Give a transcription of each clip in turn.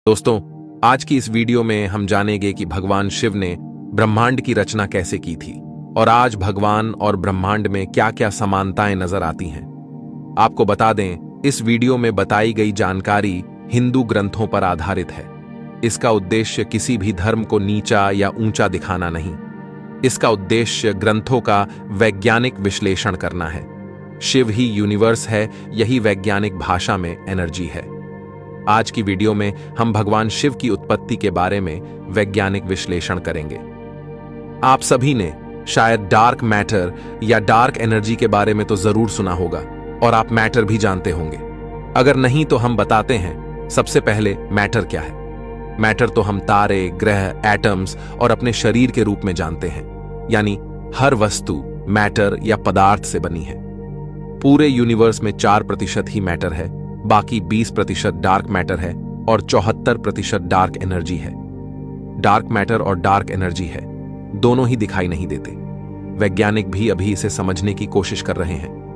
दोस्तों, आज की इस वीडियो में हम जानेंगे कि भगवान शिव ने ब्रह्मांड की रचना कैसे की थी और आज भगवान और ब्रह्मांड में क्या-क्या समानताएं नजर आती हैं। आपको बता दें, इस वीडियो में बताई गई जानकारी हिंदू ग्रंथों पर आधारित है। इसका उद्देश्य किसी भी धर्म को नीचा या ऊंचा दिखाना नहीं। इसका उद्देश्य ग्रंथों का वैज्ञानिक विश्लेषण करना है। शिव ही यूनिवर्स है, यही वैज्ञानिक भाषा में एनर्जी है। आज की वीडियो में हम भगवान शिव की उत्पत्ति के बारे में वैज्ञानिक विश्लेषण करेंगे। आप सभी ने शायद डार्क मैटर या डार्क एनर्जी के बारे में तो जरूर सुना होगा और आप मैटर भी जानते होंगे। अगर नहीं तो हम बताते हैं। सबसे पहले मैटर क्या है? मैटर तो हम तारे, ग्रह, एटम्स और अपने शरीर के रूप में जानते हैं, यानी हर वस्तु मैटर या पदार्थ से बनी है। पूरे यूनिवर्स में 4% ही मैटर है, बाकी 20% डार्क मैटर है और 74% डार्क एनर्जी है। डार्क मैटर और डार्क एनर्जी है, दोनों ही दिखाई नहीं देते। वैज्ञानिक भी अभी इसे समझने की कोशिश कर रहे हैं।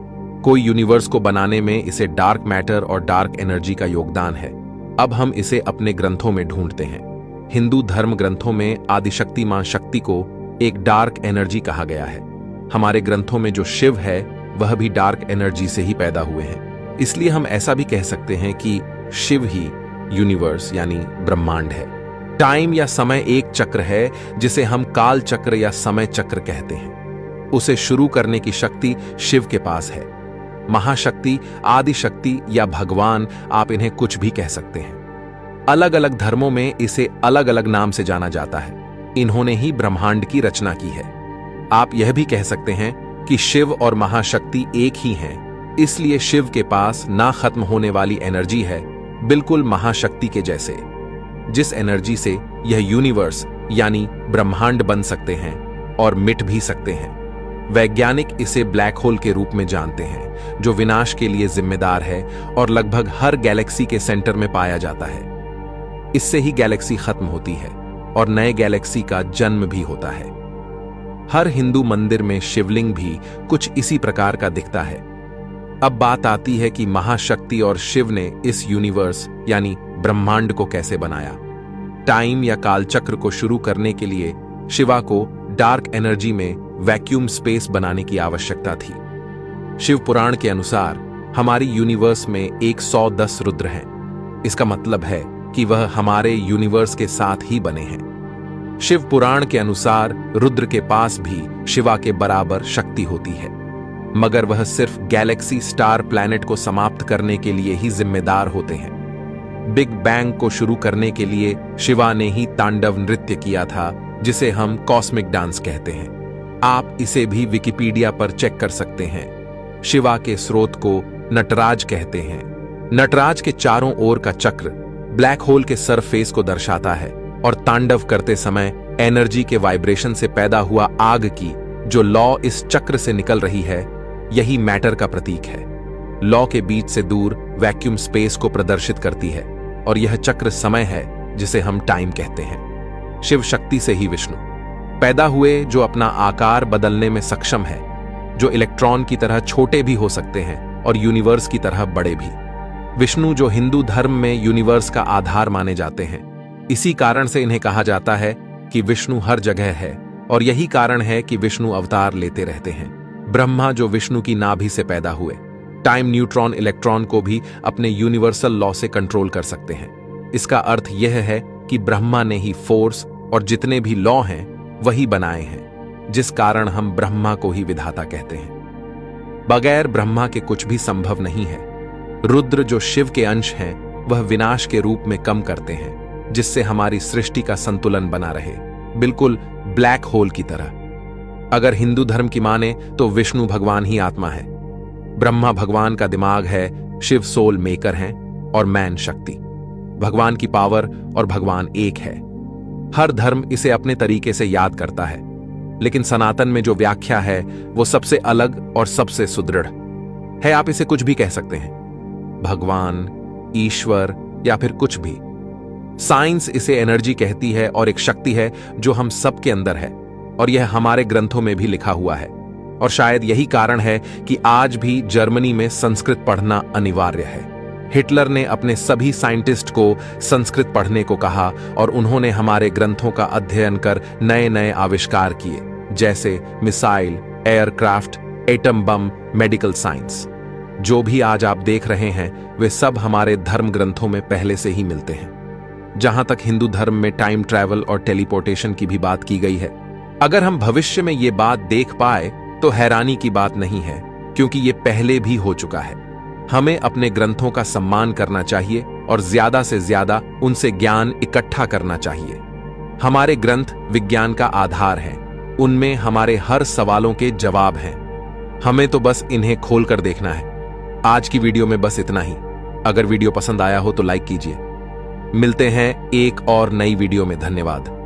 कोई यूनिवर्स को बनाने में इसे डार्क मैटर और डार्क एनर्जी का योगदान है। अब हम इसे अपने ग्रंथों में ढूंढते हैं। हिंदू धर्म ग्रंथों में आदिशक्ति मां शक्ति को एक डार्क एनर्जी कहा गया है। हमारे ग्रंथों में जो शिव है वह भी डार्क एनर्जी से ही पैदा हुए हैं। इसलिए हम ऐसा भी कह सकते हैं कि शिव ही यूनिवर्स यानी ब्रह्मांड है। टाइम या समय एक चक्र है जिसे हम काल चक्र या समय चक्र कहते हैं। उसे शुरू करने की शक्ति शिव के पास है। महाशक्ति, आदि शक्ति या भगवान, आप इन्हें कुछ भी कह सकते हैं। अलग अलग धर्मों में इसे अलग अलग नाम से जाना जाता है। इन्होंने ही ब्रह्मांड की रचना की है। आप यह भी कह सकते हैं कि शिव और महाशक्ति एक ही हैं। इसलिए शिव के पास ना खत्म होने वाली एनर्जी है, बिल्कुल महाशक्ति के जैसे, जिस एनर्जी से यह यूनिवर्स यानी ब्रह्मांड बन सकते हैं और मिट भी सकते हैं। वैज्ञानिक इसे ब्लैक होल के रूप में जानते हैं, जो विनाश के लिए जिम्मेदार है और लगभग हर गैलेक्सी के सेंटर में पाया जाता है। इससे ही गैलेक्सी खत्म होती है और नए गैलेक्सी का जन्म भी होता है। हर हिंदू मंदिर में शिवलिंग भी कुछ इसी प्रकार का दिखता है। अब बात आती है कि महाशक्ति और शिव ने इस यूनिवर्स यानी ब्रह्मांड को कैसे बनाया। टाइम या कालचक्र को शुरू करने के लिए शिवा को डार्क एनर्जी में वैक्यूम स्पेस बनाने की आवश्यकता थी। शिव पुराण के अनुसार हमारी यूनिवर्स में 110 रुद्र हैं। इसका मतलब है कि वह हमारे यूनिवर्स के साथ ही बने हैं। शिव पुराण के अनुसार रुद्र के पास भी शिवा के बराबर शक्ति होती है, मगर वह सिर्फ गैलेक्सी, स्टार, प्लैनेट को समाप्त करने के लिए ही जिम्मेदार होते हैं। बिग बैंग को शुरू करने के लिए शिवा ने ही तांडव नृत्य किया था, जिसे हम कॉस्मिक डांस कहते हैं। आप इसे भी विकिपीडिया पर चेक कर सकते हैं। शिवा के स्रोत को नटराज कहते हैं। नटराज के चारों ओर का चक्र ब्लैक होल के सरफेस को दर्शाता है और तांडव करते समय एनर्जी के वाइब्रेशन से पैदा हुआ आग की जो लौ इस चक्र से निकल रही है, यही मैटर का प्रतीक है। लौ के बीच से दूर वैक्यूम स्पेस को प्रदर्शित करती है और यह चक्र समय है, जिसे हम टाइम कहते हैं। शिव शक्ति से ही विष्णु पैदा हुए, जो अपना आकार बदलने में सक्षम है, जो इलेक्ट्रॉन की तरह छोटे भी हो सकते हैं और यूनिवर्स की तरह बड़े भी। विष्णु जो हिंदू धर्म में यूनिवर्स का आधार माने जाते हैं। इसी कारण से इन्हें कहा जाता है कि विष्णु हर जगह है और यही कारण है कि विष्णु अवतार लेते रहते हैं। ब्रह्मा जो विष्णु की नाभि से पैदा हुए, टाइम, न्यूट्रॉन, इलेक्ट्रॉन को भी अपने यूनिवर्सल लॉ से कंट्रोल कर सकते हैं। इसका अर्थ यह है कि ब्रह्मा ने ही फोर्स और जितने भी लॉ हैं वही बनाए हैं, जिस कारण हम ब्रह्मा को ही विधाता कहते हैं। बगैर ब्रह्मा के कुछ भी संभव नहीं है। रुद्र जो शिव के अंश हैं, वह विनाश के रूप में कम करते हैं, जिससे हमारी सृष्टि का संतुलन बना रहे, बिल्कुल ब्लैक होल की तरह। अगर हिंदू धर्म की माने तो विष्णु भगवान ही आत्मा है, ब्रह्मा भगवान का दिमाग है, शिव सोल मेकर हैं और मैन शक्ति। भगवान की पावर और भगवान एक है। हर धर्म इसे अपने तरीके से याद करता है, लेकिन सनातन में जो व्याख्या है वो सबसे अलग और सबसे सुदृढ़ है। आप इसे कुछ भी कह सकते हैं, भगवान, ईश्वर या फिर कुछ भी। साइंस इसे एनर्जी कहती है और एक शक्ति है जो हम सबके अंदर है और यह हमारे ग्रंथों में भी लिखा हुआ है। और शायद यही कारण है कि आज भी जर्मनी में संस्कृत पढ़ना अनिवार्य है। हिटलर ने अपने सभी साइंटिस्ट को संस्कृत पढ़ने को कहा और उन्होंने हमारे ग्रंथों का अध्ययन कर नए नए आविष्कार किए, जैसे missile, aircraft, atom bomb, medical science. जो भी आज आप देख रहे हैं वे सब हमारे धर्म ग्रंथों में पहले से ही मिलते हैं। जहां तक हिंदू धर्म में टाइम ट्रैवल और टेलीपोर्टेशन की भी बात की गई है। अगर हम भविष्य में ये बात देख पाए तो हैरानी की बात नहीं है, क्योंकि ये पहले भी हो चुका है। हमें अपने ग्रंथों का सम्मान करना चाहिए और ज्यादा से ज्यादा उनसे ज्ञान इकट्ठा करना चाहिए। हमारे ग्रंथ विज्ञान का आधार हैं, उनमें हमारे हर सवालों के जवाब हैं। हमें तो बस इन्हें खोलकर देखना है। आज की वीडियो में बस इतना ही। अगर वीडियो पसंद आया हो तो लाइक कीजिए। मिलते हैं एक और नई वीडियो में। धन्यवाद।